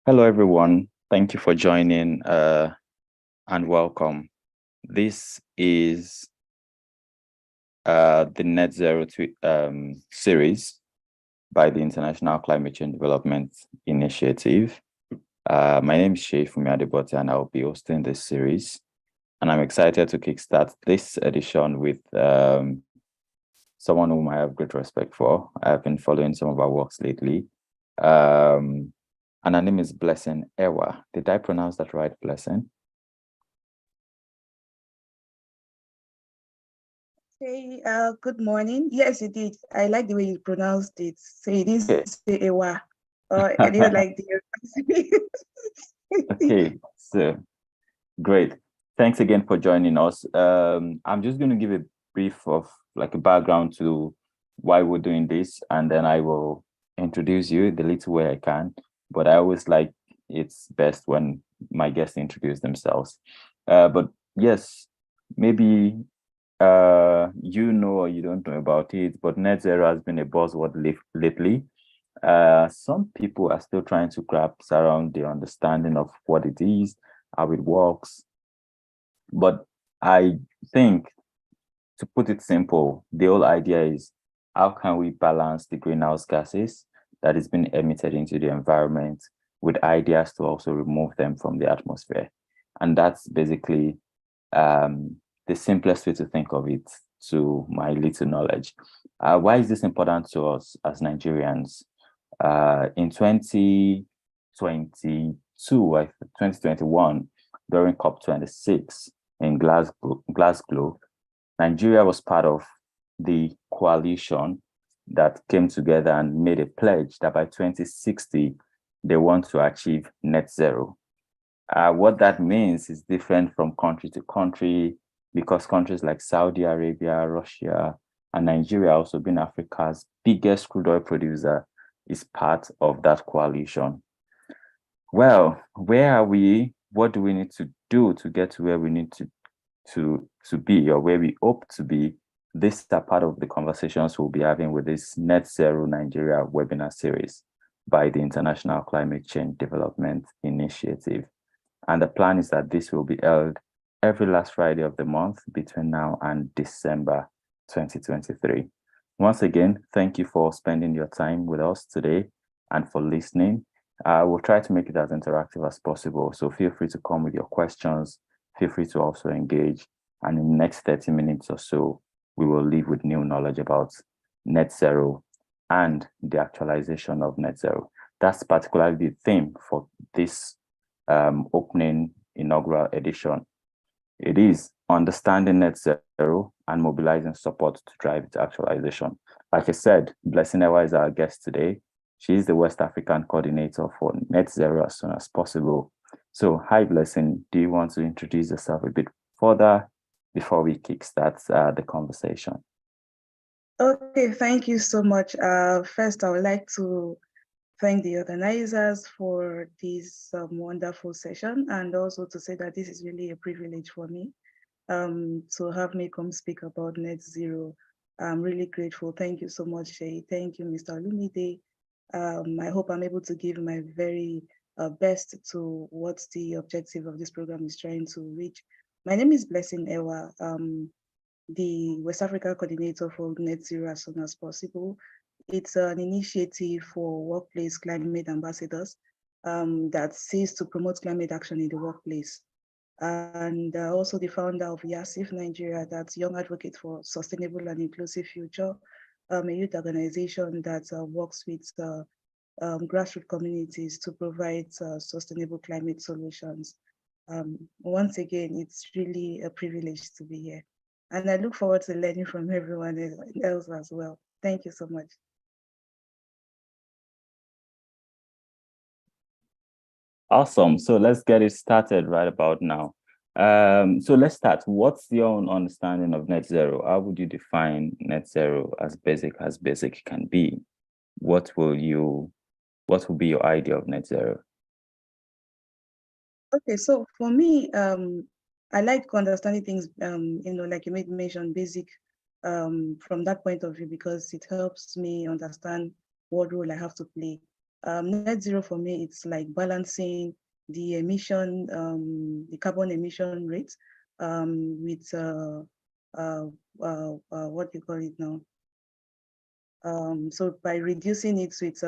Hello, everyone. Thank you for joining and welcome. This is the Net Zero series by the International Climate Change Development Initiative. My name is Shay Fumi Adebote, and I'll be hosting this series. And I'm excited to kickstart this edition with someone whom I have great respect for. I've been following some of our works lately. And her name is Blessing Ewa. Did I pronounce that right, Blessing? Hey, good morning. Yes, you did. I like the way you pronounced it. So you didn't Okay. say Ewa. I didn't like the. Okay, so great. Thanks again for joining us. I'm just going to give a brief of like a background to why we're doing this, and then I will introduce you the little way I can. But I always like it's best when my guests introduce themselves. But yes, maybe you know or you don't know about it, but net zero has been a buzzword lately. Some people are still trying to grasp around the understanding of what it is, how it works. But I think, to put it simple, the whole idea is how can we balance the greenhouse gases that is being emitted into the environment with ideas to also remove them from the atmosphere? And that's basically the simplest way to think of it, to my little knowledge. Why is this important to us as Nigerians? In 2022, 2021, during COP26 in Glasgow, Nigeria was part of the coalition that came together and made a pledge that by 2060, they want to achieve net zero. What that means is different from country to country, because countries like Saudi Arabia, Russia, and Nigeria, also being Africa's biggest crude oil producer, is part of that coalition. Well, where are we? What do we need to do to get to where we need to be, or where we hope to be? These are part of the conversations we'll be having with this Net Zero Nigeria webinar series by the International Climate Change Development Initiative. And the plan is that this will be held every last Friday of the month between now and December 2023. Once again, thank you for spending your time with us today and for listening. We'll try to make it as interactive as possible. So feel free to come with your questions. Feel free to also engage. And in the next 30 minutes or so, we will leave with new knowledge about net zero and the actualization of net zero. That's particularly the theme for this opening inaugural edition. It is understanding net zero and mobilizing support to drive its actualization. Like I said, Blessing Ewa is our guest today. She is the West African coordinator for net zero as soon as possible. So, hi, Blessing. Do you want to introduce yourself a bit further before we kickstart the conversation? Okay, thank you so much. First, I would like to thank the organizers for this wonderful session, and also to say that this is really a privilege for me to have me come speak about net zero. I'm really grateful. Thank you so much, Shay. Thank you, Mr. Lumide. I hope I'm able to give my very best to what the objective of this program is trying to reach. My name is Blessing Ewa, the West Africa coordinator for Net Zero as soon as possible. It's an initiative for workplace climate ambassadors that seeks to promote climate action in the workplace. And also the founder of YASIF Nigeria, that's Young Advocate for Sustainable and Inclusive Future, a youth organization that works with grassroots communities to provide sustainable climate solutions. Once again, it's really a privilege to be here. And I look forward to learning from everyone else as well. Thank you so much. Awesome. So let's get it started right about now. So let's start. What's your own understanding of net zero? How would you define net zero as basic can be? What will be your idea of net zero? Okay, so for me, I like understanding things, like you made mention, basic from that point of view, because it helps me understand what role I have to play Net zero for me, it's like balancing the emission, the carbon emission rate with what do you call it now? So by reducing it with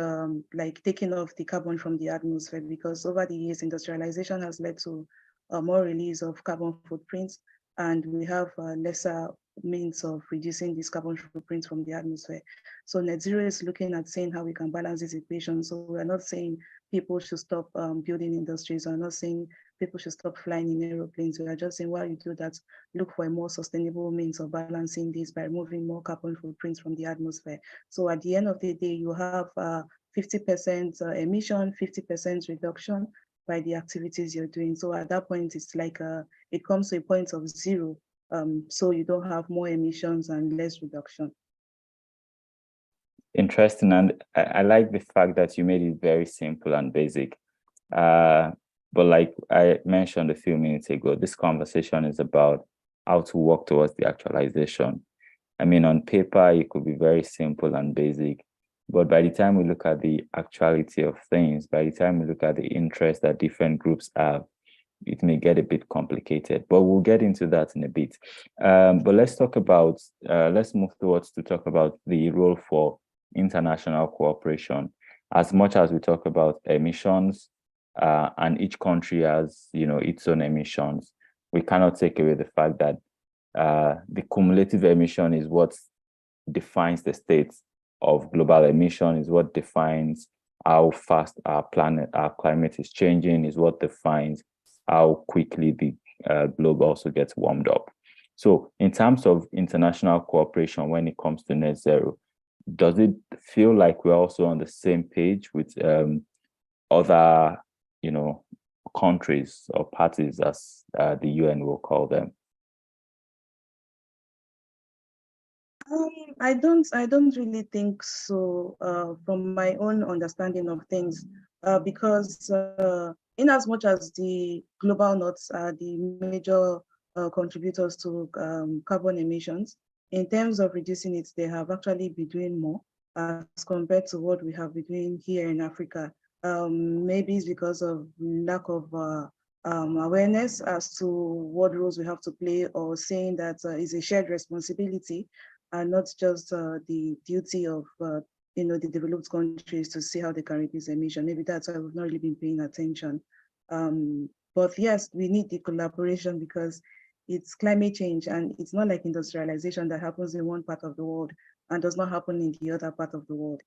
like taking off the carbon from the atmosphere, because over the years, industrialization has led to more release of carbon footprints, and we have lesser means of reducing this carbon footprint from the atmosphere. So net zero is looking at saying how we can balance this equation. So we're not saying people should stop building industries. We're not saying people should stop flying in aeroplanes. We are just saying while you do that, look for a more sustainable means of balancing this by removing more carbon footprints from the atmosphere. So at the end of the day, you have 50% emission, 50% reduction by the activities you're doing. So at that point, it's like it comes to a point of zero. So you don't have more emissions and less reduction. Interesting. And I like the fact that you made it very simple and basic. But like I mentioned a few minutes ago, this conversation is about how to work towards the actualization. I mean, on paper, it could be very simple and basic, but by the time we look at the actuality of things, by the time we look at the interest that different groups have, it may get a bit complicated, but we'll get into that in a bit. But let's talk about, let's move towards to talk about the role for international cooperation. As much as we talk about emissions, and each country has, its own emissions, we cannot take away the fact that the cumulative emission is what defines the state of global emission, is what defines how fast our climate is changing, is what defines how quickly the globe also gets warmed up. So in terms of international cooperation, when it comes to net zero, does it feel like we're also on the same page with other, countries or parties, as the UN will call them? I don't really think so from my own understanding of things, because in as much as the global norths are the major contributors to carbon emissions, in terms of reducing it, they have actually been doing more as compared to what we have been doing here in Africa. Maybe it's because of lack of awareness as to what roles we have to play, or saying that it's a shared responsibility and not just the duty of the developed countries to see how they can reduce emission. Maybe that's why we've not really been paying attention. But yes, we need the collaboration because it's climate change, and it's not like industrialization that happens in one part of the world and does not happen in the other part of the world.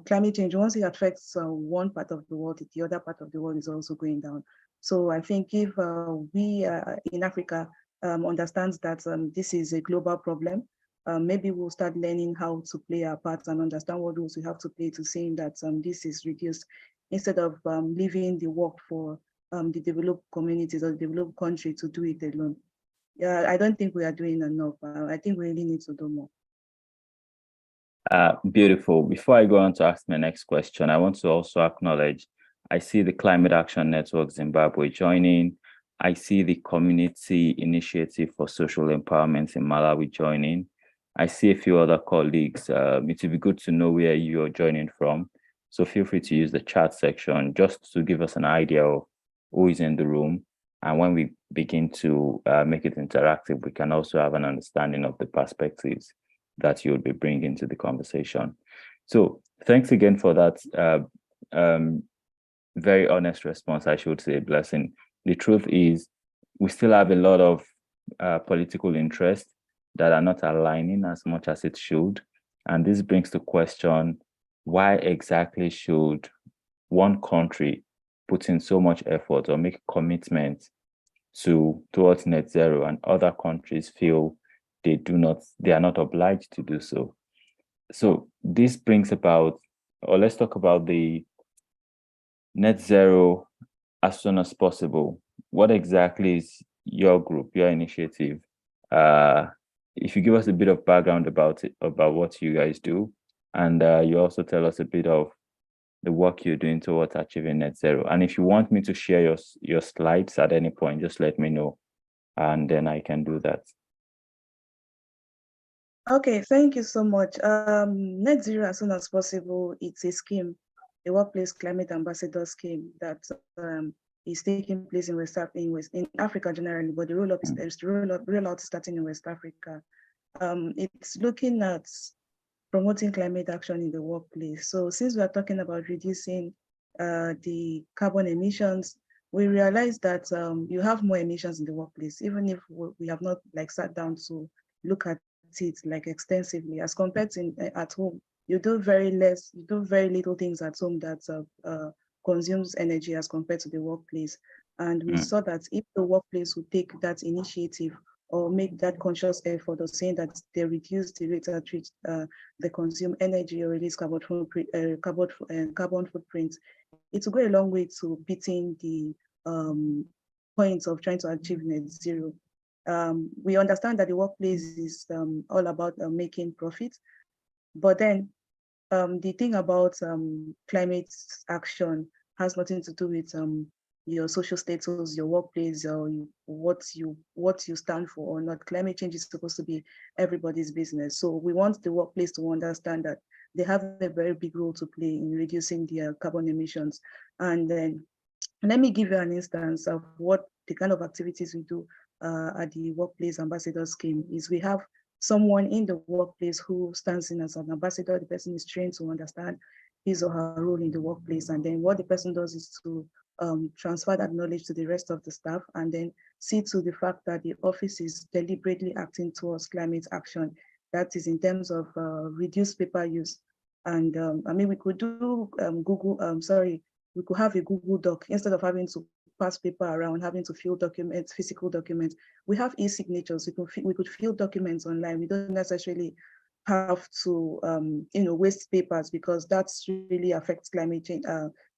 Climate change, once it affects one part of the world, the other part of the world is also going down. So I think if we in Africa understands that this is a global problem, maybe we'll start learning how to play our part and understand what roles we have to play to saying that this is reduced, instead of leaving the work for the developed communities or the developed country to do it alone. Yeah, I don't think we are doing enough. I think we really need to do more. Beautiful. Before I go on to ask my next question, I want to also acknowledge, I see the Climate Action Network Zimbabwe joining. I see the Community Initiative for Social Empowerment in Malawi joining. I see a few other colleagues. It would be good to know where you're joining from. So feel free to use the chat section just to give us an idea of who is in the room. And when we begin to make it interactive, we can also have an understanding of the perspectives that you would be bringing to the conversation. So thanks again for that very honest response, I should say, Blessing. The truth is, we still have a lot of political interest that are not aligning as much as it should. And this brings the question, why exactly should one country put in so much effort or make commitment towards net zero, and other countries feel they are not obliged to do so? So this brings about, or let's talk about the net zero as soon as possible. What exactly is your group, your initiative? If you give us a bit of background about what you guys do, and you also tell us a bit of the work you're doing towards achieving net zero. And if you want me to share your slides at any point, just let me know, and then I can do that. Okay, thank you so much. Net zero as soon as possible, it's a scheme, a workplace climate ambassador scheme that is taking place in in Africa generally, but the rollout starting in West Africa. It's looking at promoting climate action in the workplace. So since we are talking about reducing the carbon emissions, we realize that you have more emissions in the workplace, even if we have not like sat down to look at it like extensively as compared to at home. You do very little things at home that consumes energy as compared to the workplace. And we saw that if the workplace would take that initiative or make that conscious effort of saying that they reduce the rate at which they consume energy or release carbon footprint, it will go a long way to beating the points of trying to achieve net zero. We understand that the workplace is all about making profit, but then the thing about climate action has nothing to do with your social status, your workplace, or what you stand for or not. Climate change is supposed to be everybody's business. So we want the workplace to understand that they have a very big role to play in reducing their carbon emissions. And then let me give you an instance of what the kind of activities we do at the Workplace Ambassador Scheme is. We have someone in the workplace who stands in as an ambassador. The person is trained to understand his or her role in the workplace. And then what the person does is to transfer that knowledge to the rest of the staff and then see to the fact that the office is deliberately acting towards climate action. That is in terms of reduced paper use. And I mean, we could do we could have a Google Doc instead of having to pass paper around, having to fill documents, physical documents. We have e-signatures. We could fill documents online. We don't necessarily have to waste papers because that's really affects climate change,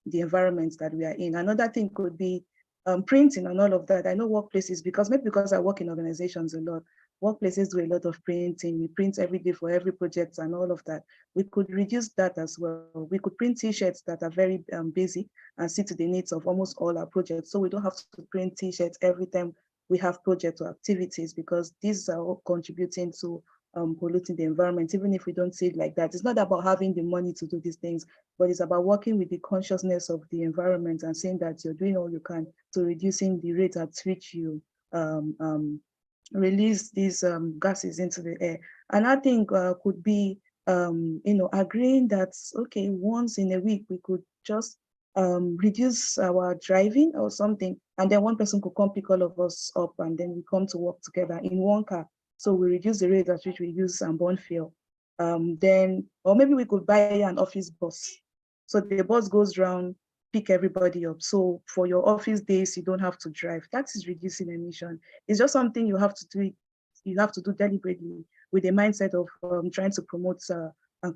the environment that we are in. Another thing could be printing and all of that. I know workplaces, maybe because I work in organizations a lot, workplaces do a lot of printing. We print every day for every project and all of that. We could reduce that as well. We could print t-shirts that are very basic and see to the needs of almost all our projects. So we don't have to print t-shirts every time we have projects or activities, because these are all contributing to polluting the environment, even if we don't see it like that. It's not about having the money to do these things, but it's about working with the consciousness of the environment and saying that you're doing all you can to reducing the rate at which you release these gases into the air. And I think could be, agreeing that, okay, once in a week, we could just reduce our driving or something, and then one person could come pick all of us up, and then we come to work together in one car. So we reduce the rate at which we use and burn fuel. Then, or maybe we could buy an office bus. So the bus goes around, pick everybody up. So for your office days, you don't have to drive. That is reducing emission. It's just something you have to do. You have to do deliberately with the mindset of trying to promote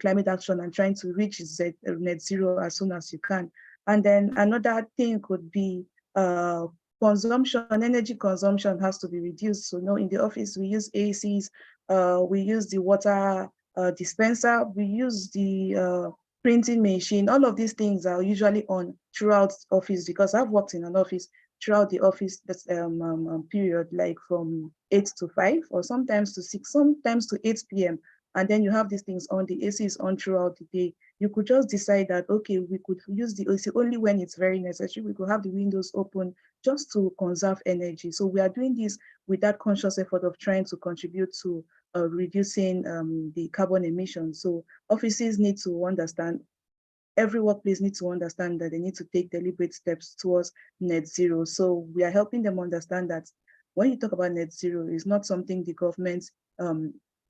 climate action and trying to reach net zero as soon as you can. And then another thing could be consumption. Energy consumption has to be reduced. So in the office, we use ACs, we use the water dispenser, we use the printing machine. All of these things are usually on throughout office, because I've worked in an office throughout the office period, like from 8 to 5, or sometimes to 6, sometimes to 8 p.m. And then you have these things on, the AC is on throughout the day. You could just decide that, okay, we could use the AC only when it's very necessary. We could have the windows open just to conserve energy. So we are doing this with that conscious effort of trying to contribute to reducing the carbon emissions. So offices need to understand, every workplace needs to understand that they need to take deliberate steps towards net zero. So we are helping them understand that when you talk about net zero, it's not something the government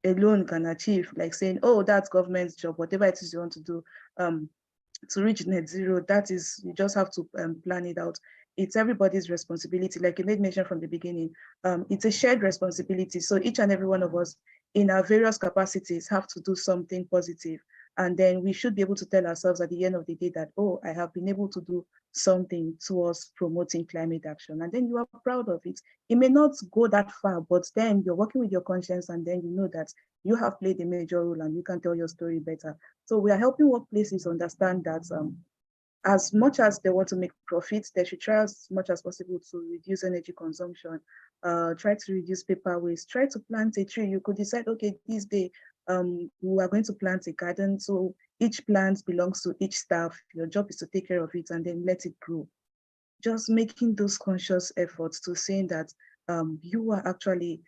alone can achieve, like saying, oh, that's government's job, whatever it is you want to do to reach net zero, that is, you just have to plan it out. It's everybody's responsibility. Like you made mention from the beginning, it's a shared responsibility. So each and every one of us in our various capacities have to do something positive. And then we should be able to tell ourselves at the end of the day that, oh, I have been able to do something towards promoting climate action. And then you are proud of it. It may not go that far, but then you're working with your conscience, and then you know that you have played a major role and you can tell your story better. So we are helping workplaces understand that as much as they want to make profits, they should try as much as possible to reduce energy consumption, try to reduce paper waste, try to plant a tree. You could decide, okay, this day we are going to plant a garden. So each plant belongs to each staff. Your job is to take care of it and then let it grow. Just making those conscious efforts to saying that you are actually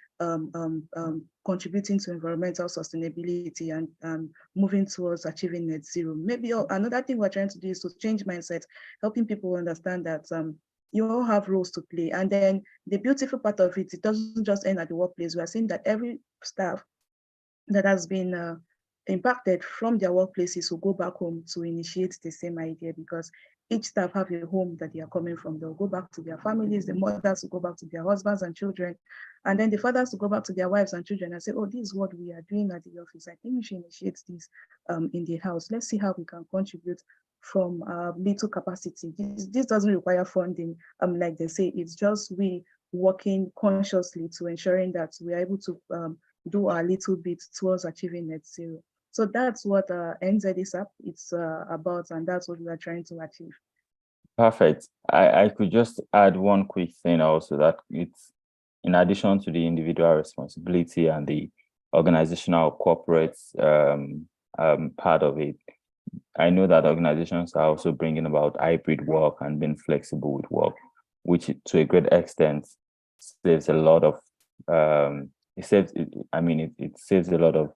contributing to environmental sustainability and moving towards achieving net zero. Maybe another thing we're trying to do is to change mindset, helping people understand that you all have roles to play. And then the beautiful part of it, it doesn't just end at the workplace. We are seeing that every staff that has been impacted from their workplaces will go back home to initiate the same idea, because each staff have a home that they are coming from. They'll go back to their families, the mothers will go back to their husbands and children, and then the fathers will go back to their wives and children and say, oh, this is what we are doing at the office. I think we should initiate this in the house. Let's see how we can contribute from little capacity. This doesn't require funding, like they say. It's just we working consciously to ensuring that we are able to do our little bit towards achieving net zero. So that's what NZISAP it's about, and that's what we are trying to achieve. Perfect. I could just add one quick thing also, that it's in addition to the individual responsibility and the organizational corporate part of it. I know that organizations are also bringing about hybrid work and being flexible with work, which to a great extent saves a lot of it saves a lot of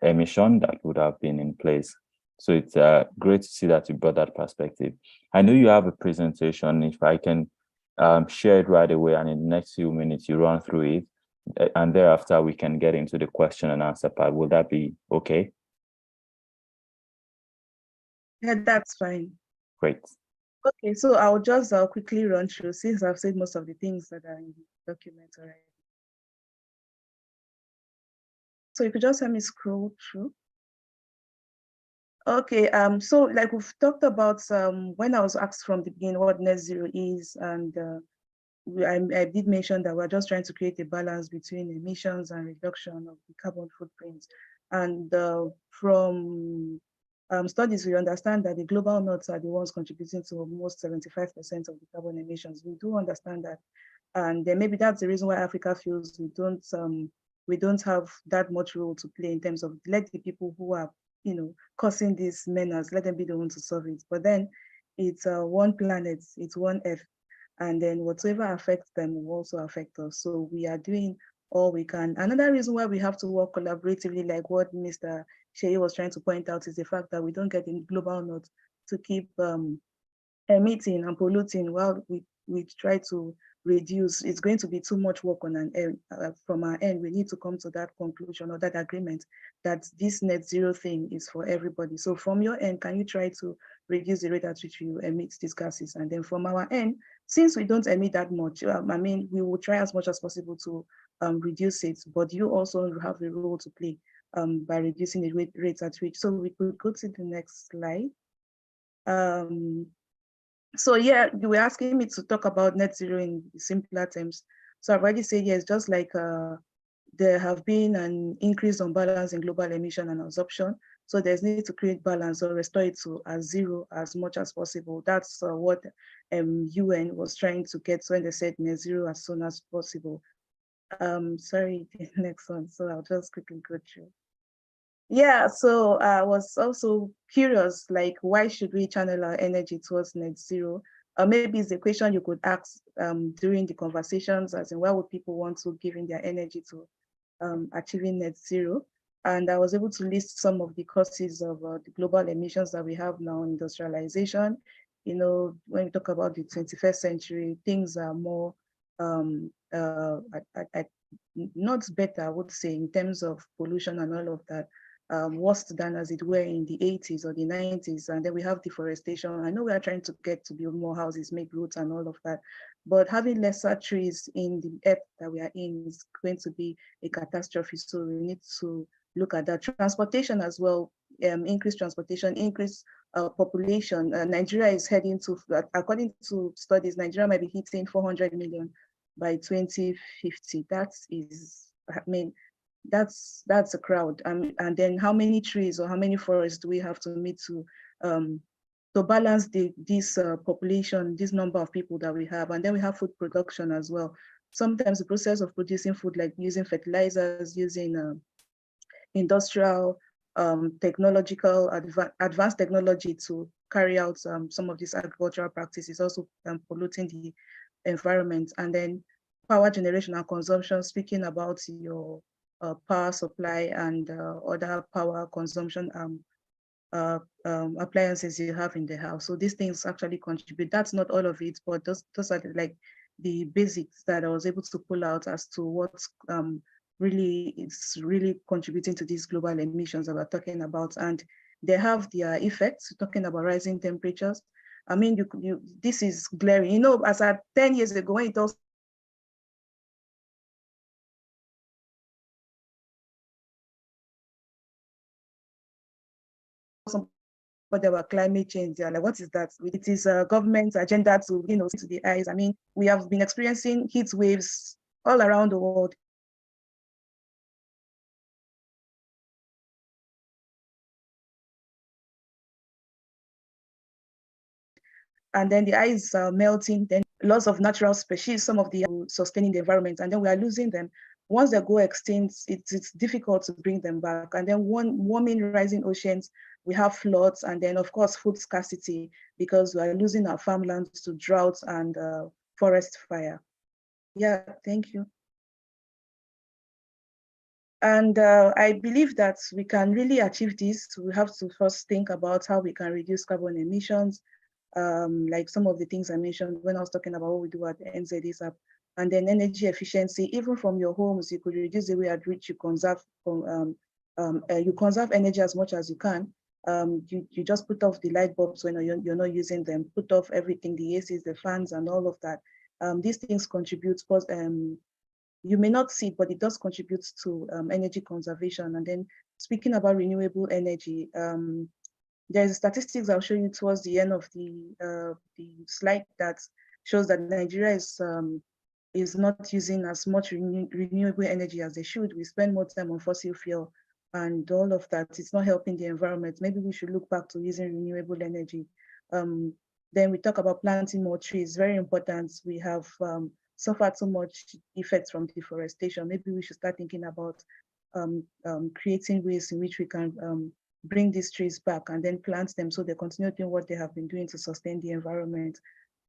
emission that would have been in place. So it's great to see that you brought that perspective. I know you have a presentation. If I can share it right away, and in the next few minutes you run through it, and thereafter we can get into the question and answer part. Will that be okay? Yeah, that's fine. Great. Okay, so I'll just quickly run through, since I've said most of the things that are in the document already. So you could just let me scroll through. Okay, so like we've talked about when I was asked from the beginning what net zero is, and I did mention that we're just trying to create a balance between emissions and reduction of the carbon footprint. And from studies, we understand that the global north are the ones contributing to almost 75% of the carbon emissions. We do understand that, and then maybe that's the reason why Africa feels we don't have that much role to play in terms of let the people who are causing these menace, let them be the ones to solve it. But then it's one planet, it's one Earth, and then whatever affects them will also affect us. So we are doing all we can. Another reason why we have to work collaboratively, like what Mr. Shea was trying to point out, is the fact that we don't get the global north to keep emitting and polluting while we try to reduce. It's going to be too much work on an end. From our end, we need to come to that conclusion or that agreement that this net zero thing is for everybody. So from your end, can you try to reduce the rate at which you emit these gases? And then from our end, since we don't emit that much, we will try as much as possible to reduce it, but you also have a role to play by reducing the rate at which. So we could go to the next slide. So yeah, you were asking me to talk about net zero in simpler terms. So I've already said yes, just like there have been an increased imbalance in global emission and absorption. So there's need to create balance or restore it to as zero as much as possible. That's what UN was trying to get when they said net zero as soon as possible. Sorry, the next one. So I'll just quickly go through. Yeah, so I was also curious, like, why should we channel our energy towards net zero? Maybe it's a question you could ask during the conversations, as in why would people want to give in their energy to achieving net zero? And I was able to list some of the causes of the global emissions that we have now: industrialization. When we talk about the 21st century, things are more not better, I would say, in terms of pollution and all of that. Worse than as it were in the 80s or the 90s. And then we have deforestation. I know we are trying to get to build more houses, make roads and all of that, but having lesser trees in the earth that we are in is going to be a catastrophe. So we need to look at that. Transportation as well, increased transportation, increased population. Nigeria is heading to, according to studies, Nigeria might be hitting 400 million by 2050. That is, that's a crowd. And then how many trees or how many forests do we have to meet to balance this population, this number of people that we have? And then we have food production as well. Sometimes the process of producing food, like using fertilizers, using industrial, technological, advanced technology to carry out some of these agricultural practices, also polluting the environment. And then power generation and consumption, speaking about your power supply and other power consumption appliances you have in the house. So these things actually contribute. That's not all of it, but those are like the basics that I was able to pull out as to what really is really contributing to these global emissions that we're talking about. And they have their effects, talking about rising temperatures. I mean, this is glaring. You know, as at 10 years ago, when it also but there were climate change. They're like, what is that? It is a government agenda to, you know, see to the eyes. I mean, we have been experiencing heat waves all around the world. And then the ice are melting, then loss of natural species, some of the sustaining the environment, and then we are losing them. Once they go extinct, it's difficult to bring them back. And then warming, rising oceans, we have floods, and then of course food scarcity, because we are losing our farmlands to droughts and forest fire. Yeah, thank you. And I believe that we can really achieve this. We have to first think about how we can reduce carbon emissions, like some of the things I mentioned when I was talking about what we do at the NZE's app. And then energy efficiency, even from your homes, you could reduce the way at which you conserve energy as much as you can. You just put off the light bulbs when you're not using them, put off everything, the ACs, the fans, and all of that. These things contribute, you may not see it, but it does contribute to energy conservation. And then speaking about renewable energy, there's statistics I'll show you towards the end of the slide that shows that Nigeria is not using as much renewable energy as they should. We spend more time on fossil fuel and all of that. It's not helping the environment. Maybe we should look back to using renewable energy. Then we talk about planting more trees, very important. We have suffered so much effects from deforestation. Maybe we should start thinking about creating ways in which we can bring these trees back and then plant them so they continue doing what they have been doing to sustain the environment.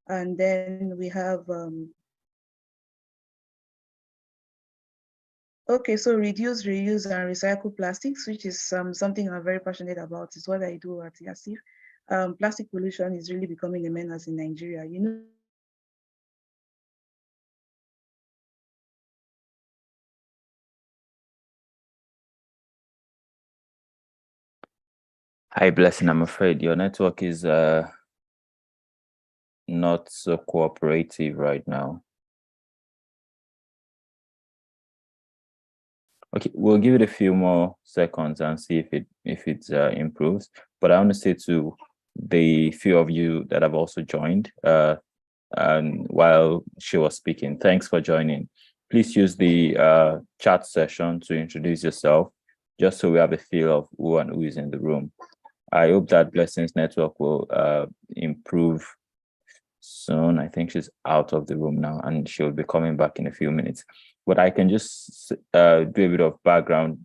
And then we have, okay, so reduce, reuse, and recycle plastics, which is something I'm very passionate about. It's what I do at YASIF. Plastic pollution is really becoming a menace in Nigeria. You know, Hi, Blessing. I'm afraid your network is not so cooperative right now. Okay, we'll give it a few more seconds and see if it improves. But I want to say to the few of you that have also joined, and while she was speaking, thanks for joining. Please use the chat session to introduce yourself, just so we have a feel of who and who is in the room. I hope that Blessing's network will improve soon. I think she's out of the room now and she'll be coming back in a few minutes. But I can just do a bit of background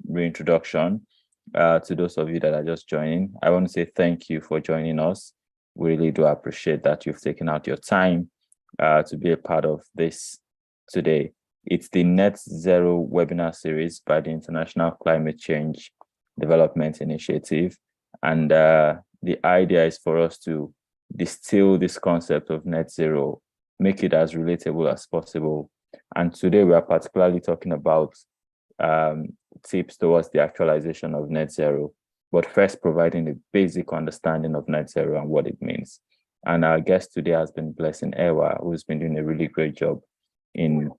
reintroduction to those of you that are just joining. I want to say thank you for joining us. We really do appreciate that you've taken out your time to be a part of this today. It's the Net Zero webinar series by the International Climate Change Development Initiative. And the idea is for us to distill this concept of net zero, make it as relatable as possible. And today we are particularly talking about tips towards the actualization of net zero, but first providing a basic understanding of net zero and what it means. And our guest today has been Blessing Ewa, who's been doing a really great job in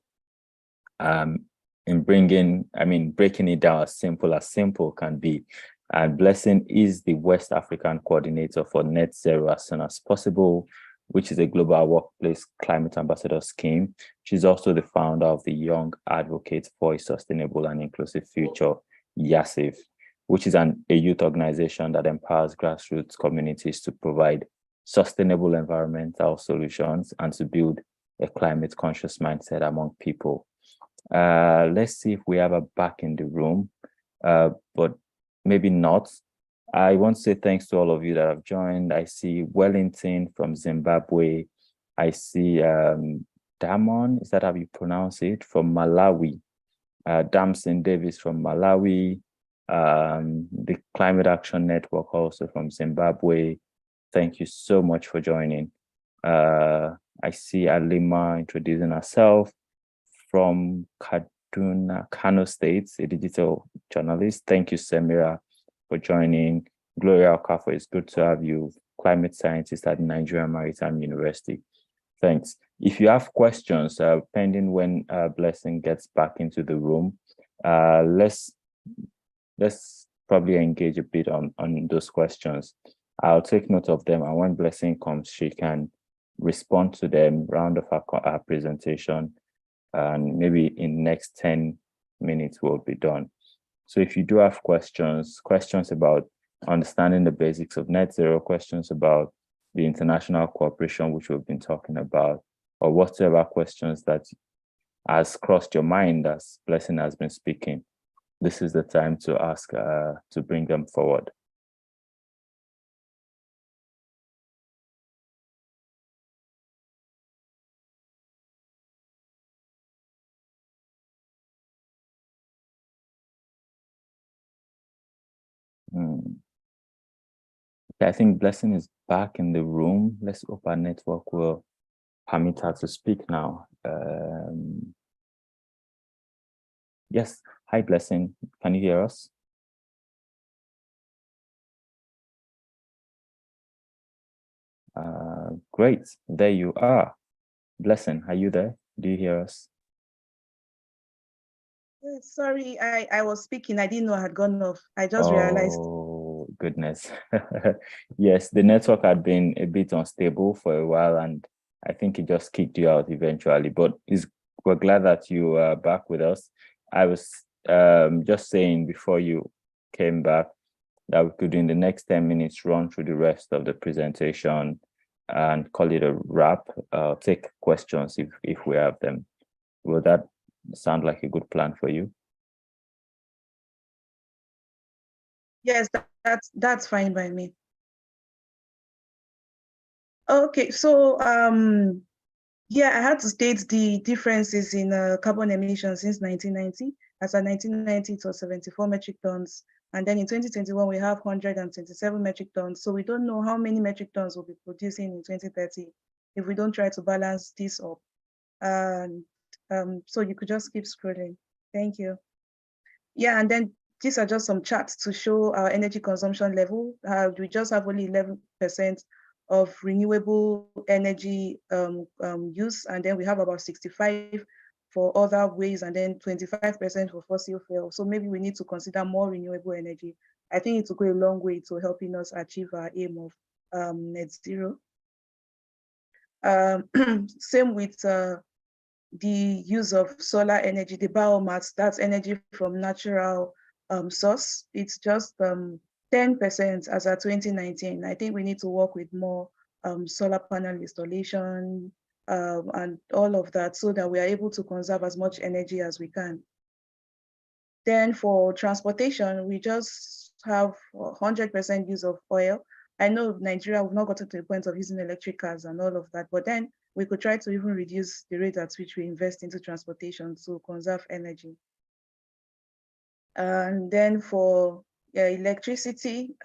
breaking it down as simple can be. And Blessing is the West African coordinator for Net Zero as soon as possible, which is a global workplace climate ambassador scheme. She's also the founder of the Young Advocates for a Sustainable and Inclusive Future, YASIF, which is a youth organization that empowers grassroots communities to provide sustainable environmental solutions and to build a climate conscious mindset among people. Let's see if we have her back in the room. but maybe not. I want to say thanks to all of you that have joined. I see Wellington from Zimbabwe. I see Damon, is that how you pronounce it, from Malawi. Damson Davis from Malawi. The Climate Action Network also from Zimbabwe. Thank you so much for joining. I see Alima introducing herself from Kaduna, Kano State, a digital journalist. Thank you, Samira, for joining. Gloria Okafor, it's good to have you, climate scientist at Nigerian Maritime University. Thanks. If you have questions, pending when Blessing gets back into the room, let's probably engage a bit on those questions. I'll take note of them, and when Blessing comes, she can respond to them, round off our presentation, and maybe in next 10 minutes we'll be done. So if you do have questions about understanding the basics of net zero, questions about the international cooperation, which we've been talking about, or whatever questions that has crossed your mind as Blessing has been speaking, this is the time to ask, to bring them forward. I think Blessing is back in the room. Let's hope our network will permit her to speak now. Yes, hi Blessing, can you hear us? Great, there you are. Blessing, are you there? Do you hear us? Sorry, I was speaking. I didn't know I had gone off. I just realized. Oh, goodness. Yes, the network had been a bit unstable for a while, and I think it just kicked you out eventually. But we're glad that you are back with us. I was just saying before you came back that we could, in the next 10 minutes, run through the rest of the presentation and call it a wrap. Take questions if we have them. Will that sound like a good plan for you? Yes, that's fine by me. Okay, so yeah, I had to state the differences in carbon emissions since 1990. As of 1990, it was 74 metric tons. And then in 2021, we have 127 metric tons. So we don't know how many metric tons we'll be producing in 2030 if we don't try to balance this up. And so you could just keep scrolling. Thank you. Yeah, and then these are just some charts to show our energy consumption level. We just have only 11% of renewable energy use, and then we have about 65 for other ways, and then 25% for fossil fuel. So maybe we need to consider more renewable energy. I think it will go a long way to helping us achieve our aim of net zero. Same with the use of solar energy, the biomass, that's energy from natural source. It's just 10% as of 2019. I think we need to work with more solar panel installation and all of that so that we are able to conserve as much energy as we can. Then for transportation, we just have 100% use of oil. I know Nigeria, we've not gotten to the point of using electric cars and all of that, but then we could try to even reduce the rate at which we invest into transportation to conserve energy. And then for electricity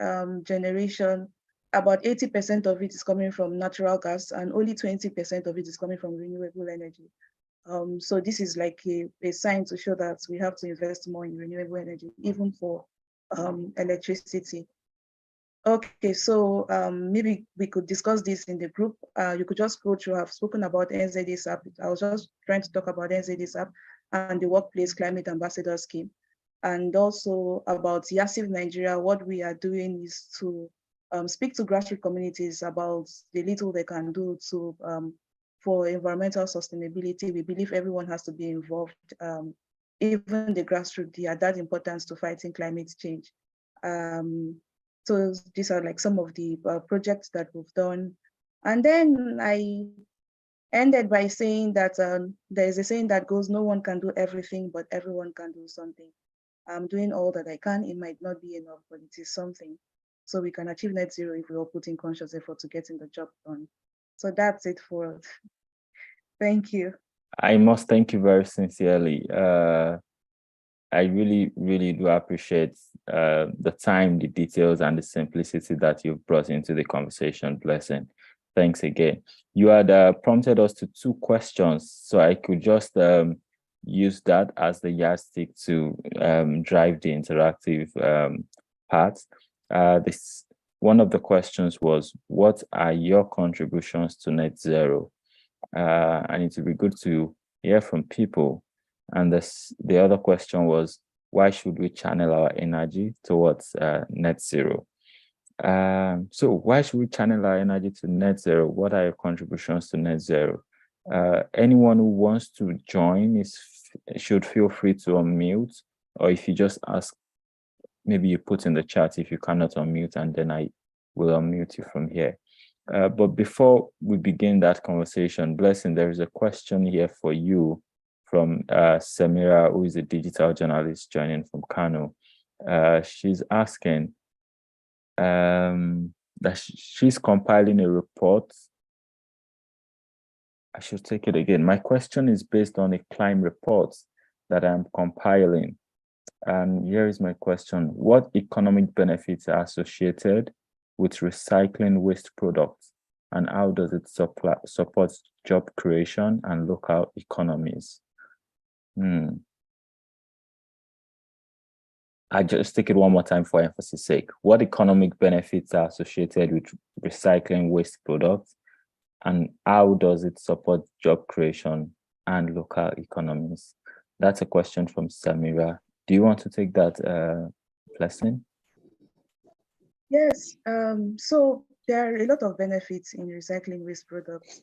generation, about 80% of it is coming from natural gas and only 20% of it is coming from renewable energy. So this is like a sign to show that we have to invest more in renewable energy, even for electricity. Okay, so maybe we could discuss this in the group. You could just go through, I've spoken about NZASAP. I was just trying to talk about NZASAP and the Workplace Climate Ambassador Scheme. And also about YASIV Nigeria, what we are doing is to speak to grassroots communities about the little they can do to for environmental sustainability. We believe everyone has to be involved, even the grassroots. They are that important to fighting climate change. So these are like some of the projects that we've done. And then I ended by saying that there is a saying that goes, no one can do everything, but everyone can do something. I'm doing all that I can. It might not be enough, but it is something. So we can achieve net zero if we all put in conscious effort to getting the job done. So that's it for us. Thank you. I must thank you very sincerely. I really, really do appreciate the time, the details, and the simplicity that you've brought into the conversation. Blessing. Thanks again. You had prompted us to 2 questions, so I could just use that as the yardstick to drive the interactive part. This one of the questions was, what are your contributions to net zero? And it would be good to hear from people. And the other question was, why should we channel our energy towards net zero? So why should we channel our energy to net zero? What are your contributions to net zero? Anyone who wants to join should feel free to unmute, or if you just ask, maybe you put in the chat if you cannot unmute, and then I will unmute you from here. But before we begin that conversation, Blessing, there is a question here for you from Samira, who is a digital journalist joining from Kano. She's asking that she's compiling a report. I should take it again. My question is based on a climb report that I'm compiling. And here is my question. What economic benefits are associated with recycling waste products, and how does it support job creation and local economies? I just take it one more time for emphasis sake. What economic benefits are associated with recycling waste products, and how does it support job creation and local economies? That's a question from Samira. Do you want to take that, Blessing? Yes. So there are a lot of benefits in recycling waste products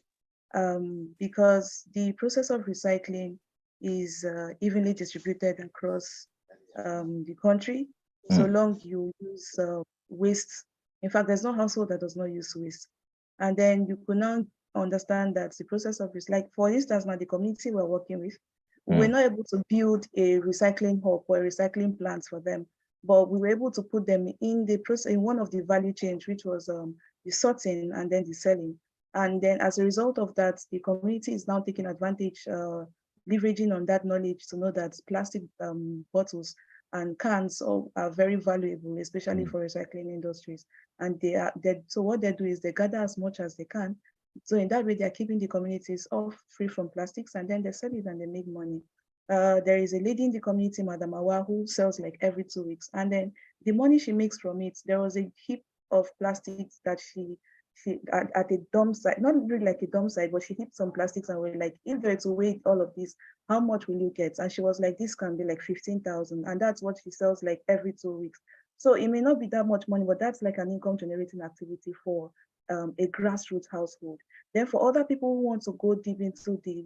because the process of recycling is evenly distributed across the country. So long you use waste. In fact, there's no household that does not use waste. And then you could now understand that the process of recycling, for instance, now the community we're working with, we're not able to build a recycling hub or a recycling plant for them, but we were able to put them in the process, in one of the value chains, which was the sorting and then the selling. And then as a result of that, the community is now taking advantage, leveraging on that knowledge to know that plastic bottles and cans are very valuable, especially for recycling industries. And so what they do is they gather as much as they can. So in that way, they're keeping the communities off free from plastics, and then they sell it and they make money. There is a lady in the community, Madam Awa, who sells like every 2 weeks. And then the money she makes from it, there was a heap of plastics that she at a dump site, not really like a dump site, but she hit some plastics and we're like, if they're to weigh all of this, how much will you get? And she was like, this can be like 15,000. And that's what she sells like every 2 weeks. So it may not be that much money, but that's like an income generating activity for a grassroots household. Then for other people who want to go deep into the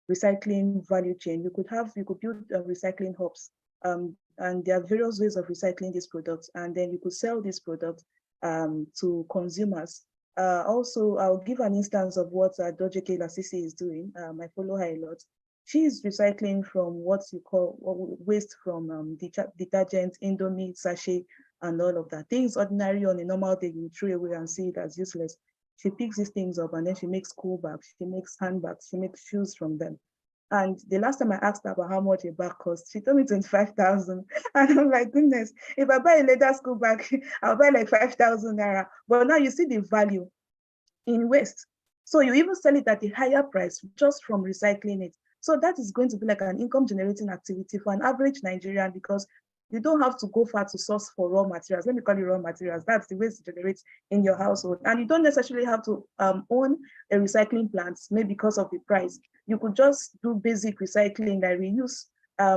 recycling value chain, you could build recycling hubs. And there are various ways of recycling these products, and then you could sell these products to consumers. Also, I'll give an instance of what Dojeke Lasisi is doing. I follow her a lot. She is recycling from what you call waste from detergent, Indomie, sachet, and all of that. Things ordinary on a normal day you throw away and see it as useless. She picks these things up and then she makes school bags, she makes handbags, she makes shoes from them. And the last time I asked her about how much a bag costs, she told me 25,000. And I'm like, goodness, if I buy a leather school bag, I'll buy like 5,000 naira. But now you see the value in waste. So you even sell it at a higher price just from recycling it. So that is going to be like an income generating activity for an average Nigerian, because you don't have to go far to source for raw materials. Let me call it raw materials. That's the waste generates in your household. And you don't necessarily have to own a recycling plant, maybe because of the price. You could just do basic recycling, like reuse.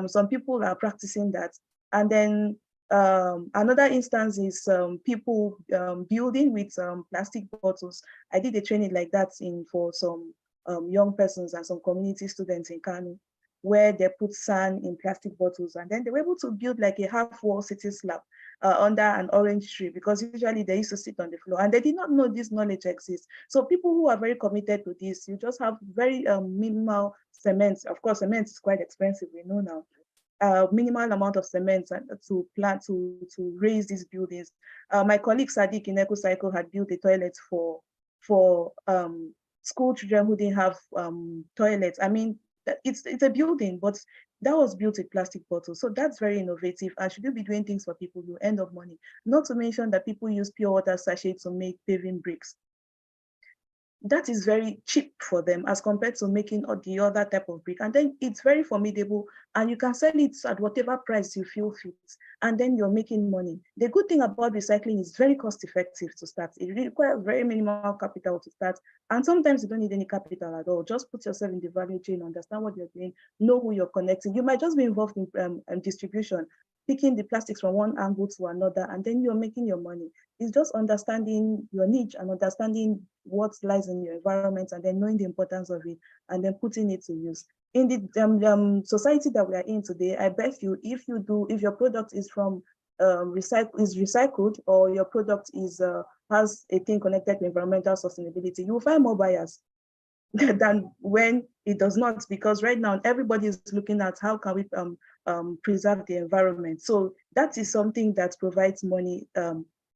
Some people are practicing that. And then another instance is people building with plastic bottles. I did a training like that for some young persons and some community students in Kano, where they put sand in plastic bottles, and then they were able to build like a half-wall sitting slab under an orange tree, because usually they used to sit on the floor, and they did not know this knowledge exists. So people who are very committed to this, you just have very minimal cement. Of course, cement is quite expensive, we know now. minimal amount of cement to plant to raise these buildings. My colleague Sadiq in EcoCycle had built a toilet for school children who didn't have toilets. I mean, it's a building, but that was built with plastic bottles. So that's very innovative. And should you be doing things for people, you end up money. Not to mention that people use pure water sachets to make paving bricks. That is very cheap for them as compared to making the other type of brick. And then it's very formidable and you can sell it at whatever price you feel fit. And then you're making money. The good thing about recycling is very cost effective to start. It requires very minimal capital to start. And sometimes you don't need any capital at all. Just put yourself in the value chain, understand what you're doing, know who you're connecting. You might just be involved in distribution, picking the plastics from one angle to another, and then you're making your money. It's just understanding your niche and understanding what lies in your environment and then knowing the importance of it and then putting it to use. In the society that we are in today, I bet you, if your product is from recycled or your product is has a thing connected to environmental sustainability, you will find more buyers than when it does not, because right now everybody is looking at how can we preserve the environment. So that is something that provides money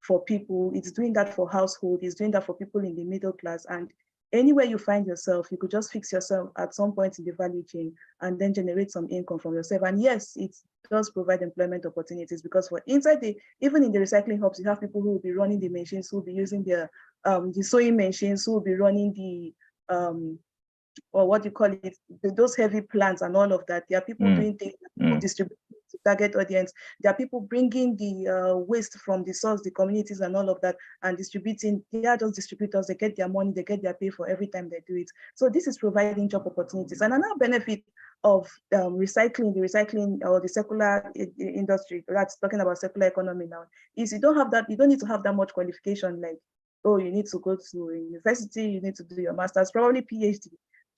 for people. It's doing that for household, it's doing that for people in the middle class. And anywhere you find yourself, you could just fix yourself at some point in the value chain and then generate some income from yourself. And yes, it does provide employment opportunities, because for inside even in the recycling hubs, you have people who will be running the machines, who will be using the sewing machines, who will be running the or what you call it, those heavy plants and all of that. There are people doing things, people distributing to target audience. There are people bringing the waste from the source, the communities and all of that, and distributing. They are just distributors. They get their money, they get their pay for every time they do it. So this is providing job opportunities. And another benefit of recycling, the recycling or the circular industry, that's talking about circular economy now, is you don't need to have that much qualification, like, oh, you need to go to a university, you need to do your master's, probably PhD,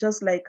just like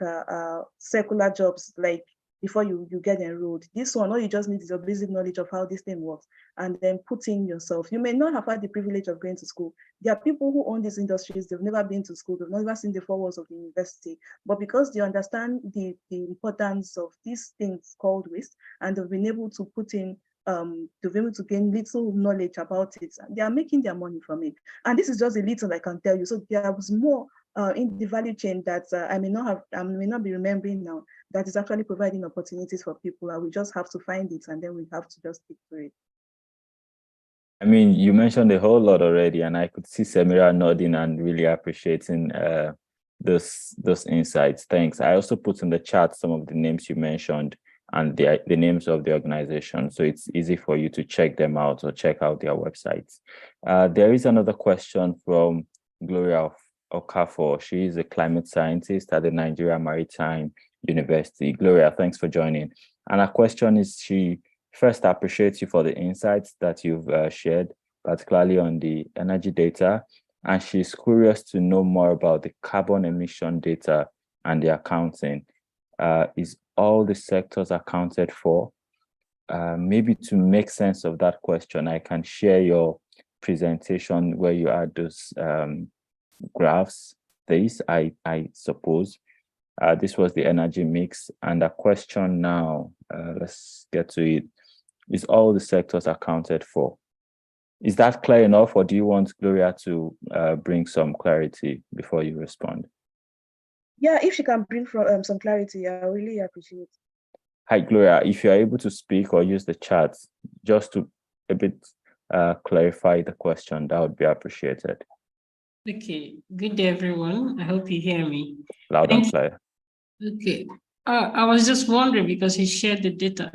secular jobs, like before you get enrolled. This one, all you just need is your basic knowledge of how this thing works, and then put in yourself. You may not have had the privilege of going to school. There are people who own these industries, they've never been to school, they've never seen the four walls of the university, but because they understand the importance of these things called waste, and they've been able to put in to be able to gain little knowledge about it, they are making their money from it. And this is just a little I can tell you. So there was more in the value chain that I may not be remembering now, that is actually providing opportunities for people, and we just have to find it, and then we have to just stick to it. I mean, you mentioned a whole lot already, and I could see Samira nodding and really appreciating those insights. Thanks. I also put in the chat some of the names you mentioned and the names of the organization, so it's easy for you to check them out or check out their websites. There is another question from Gloria Okafor. She is a climate scientist at the Nigeria Maritime University. Gloria, thanks for joining. And her question is, she first appreciates you for the insights that you've shared, particularly on the energy data, and she's curious to know more about the carbon emission data and the accounting. Is all the sectors accounted for? Maybe to make sense of that question, I can share your presentation where you add those graphs. I suppose. This was the energy mix, and a question now, let's get to it. Is all the sectors accounted for? Is that clear enough, or do you want Gloria to bring some clarity before you respond? Yeah, if she can bring some clarity, I really appreciate it. Hi, Gloria. If you're able to speak or use the chat, just to a bit clarify the question, that would be appreciated. Okay, good day, everyone. I hope you hear me. Loud and clear. Okay, I was just wondering, because he shared the data,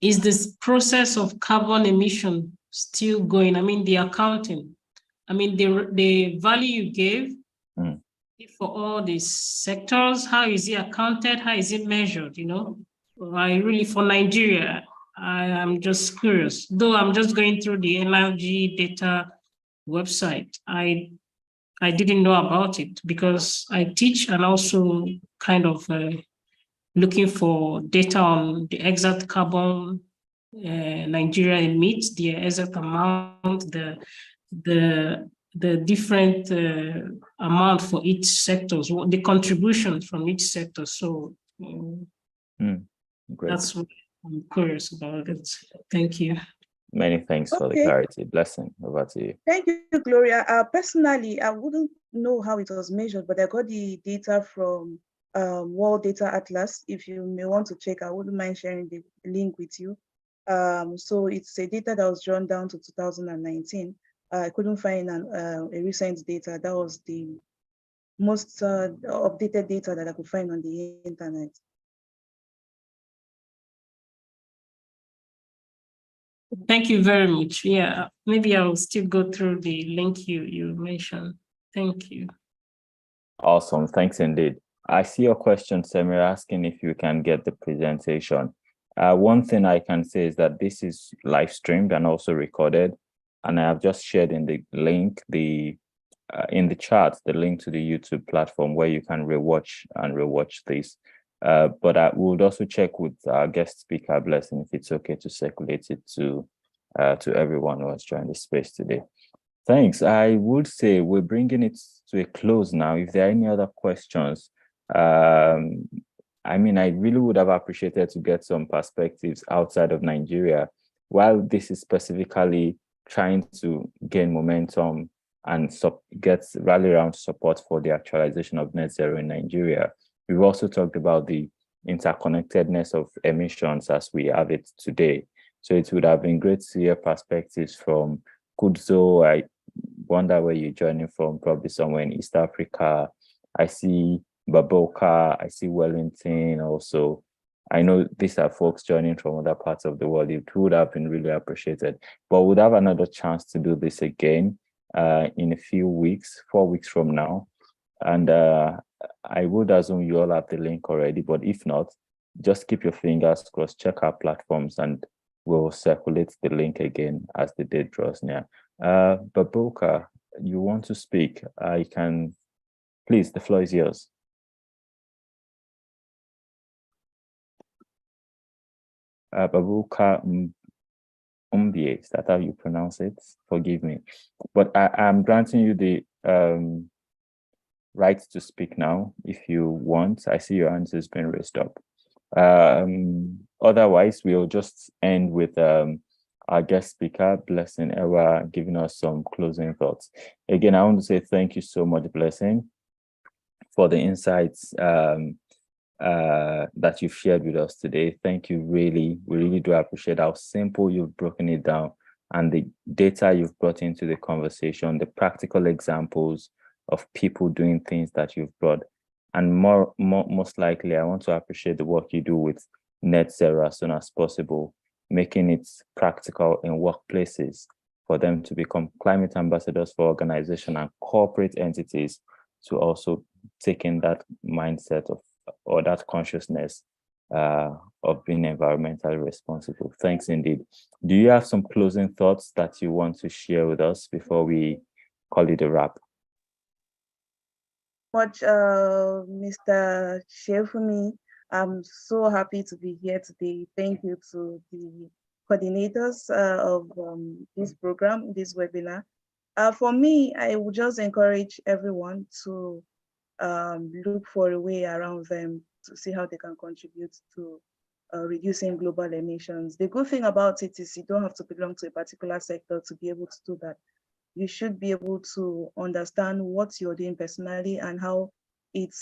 is this process of carbon emission still going? I mean, the accounting, I mean, the value you gave for all these sectors, how is it accounted? How is it measured? You know, for Nigeria, I am just curious. Though I'm just going through the NRG data website, I didn't know about it, because I teach and also kind of looking for data on the exact carbon Nigeria emits, the exact amount, the different amount for each sector, the contribution from each sector. So great. That's what I'm curious about it. Thank you. Many thanks for the Okay. clarity. Blessing, over to you. Thank you, Gloria. Personally, I wouldn't know how it was measured, but I got the data from World Data Atlas. If you may want to check, I wouldn't mind sharing the link with you. So it's a data that was drawn down to 2019. I couldn't find a recent data. That was the most updated data that I could find on the internet. Thank you very much. Yeah, maybe I will still go through the link you mentioned. Thank you. Awesome. Thanks indeed. I see your question, Samir, asking if you can get the presentation. One thing I can say is that this is live streamed and also recorded. And I have just shared in the link, in the chat, the link to the YouTube platform where you can rewatch this. But I would also check with our guest speaker, Blessing, if it's okay to circulate it to everyone who has joined the space today. Thanks. I would say we're bringing it to a close now. If there are any other questions, I mean, I really would have appreciated to get some perspectives outside of Nigeria. While this is specifically trying to gain momentum and rally around support for the actualization of net zero in Nigeria, we've also talked about the interconnectedness of emissions as we have it today. So it would have been great to hear perspectives from Kudzo. I wonder where you're joining from, probably somewhere in East Africa. I see Baboka, I see Wellington also. I know these are folks joining from other parts of the world. It would have been really appreciated. But we'll have another chance to do this again in a few weeks, 4 weeks from now. And I would assume you all have the link already, but if not, just keep your fingers crossed, check our platforms, and we'll circulate the link again as the date draws near. Baboka, you want to speak? You can, please, the floor is yours. Baboka Umbie, is that how you pronounce it? Forgive me. But I'm granting you the right to speak now if you want. I see your hand has been raised up. Otherwise, we'll just end with our guest speaker, Blessing Ewa, giving us some closing thoughts. Again, I want to say thank you so much, Blessing, for the insights that you've shared with us today. Thank you, we really do appreciate how simple you've broken it down and the data you've brought into the conversation, the practical examples of people doing things that you've brought. And most likely, I want to appreciate the work you do with net zero as soon as possible, making it practical in workplaces for them to become climate ambassadors for organizations and corporate entities to also take in that mindset or that consciousness of being environmentally responsible. Thanks indeed. Do you have some closing thoughts that you want to share with us before we call it a wrap? Much, Mr. Shefumi. I'm so happy to be here today. Thank you to the coordinators of this program, this webinar. For me, I would just encourage everyone to look for a way around them to see how they can contribute to reducing global emissions. The good thing about it is you don't have to belong to a particular sector to be able to do that. You should be able to understand what you're doing personally and how it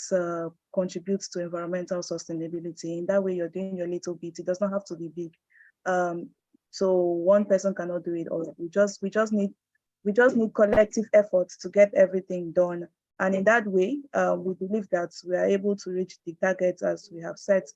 contributes to environmental sustainability. In that way, you're doing your little bit. It does not have to be big. So one person cannot do it all. We just need collective efforts to get everything done. And in that way, we believe that we are able to reach the targets as we have set,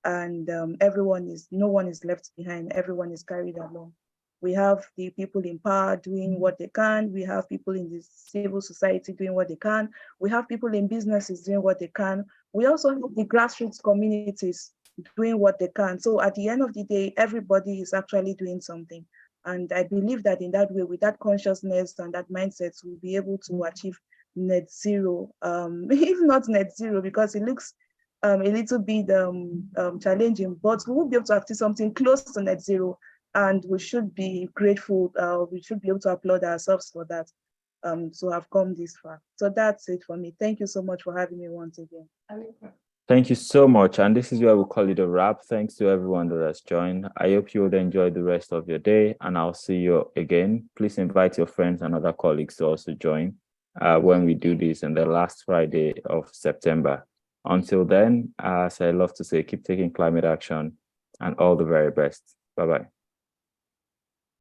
and no one is left behind. Everyone is carried along. We have the people in power doing what they can. We have people in the civil society doing what they can. We have people in businesses doing what they can. We also have the grassroots communities doing what they can. So at the end of the day, everybody is actually doing something. And I believe that in that way, with that consciousness and that mindset, we'll be able to achieve net zero, if not net zero, because it looks a little bit challenging, but we will be able to achieve something close to net zero. And we should be grateful. We should be able to applaud ourselves for that. So I've come this far. So that's it for me. Thank you so much for having me once again. Thank you so much. And this is where we'll call it a wrap. Thanks to everyone that has joined. I hope you would enjoy the rest of your day, and I'll see you again. Please invite your friends and other colleagues to also join when we do this on the last Friday of September. Until then, as I love to say, keep taking climate action and all the very best. Bye-bye.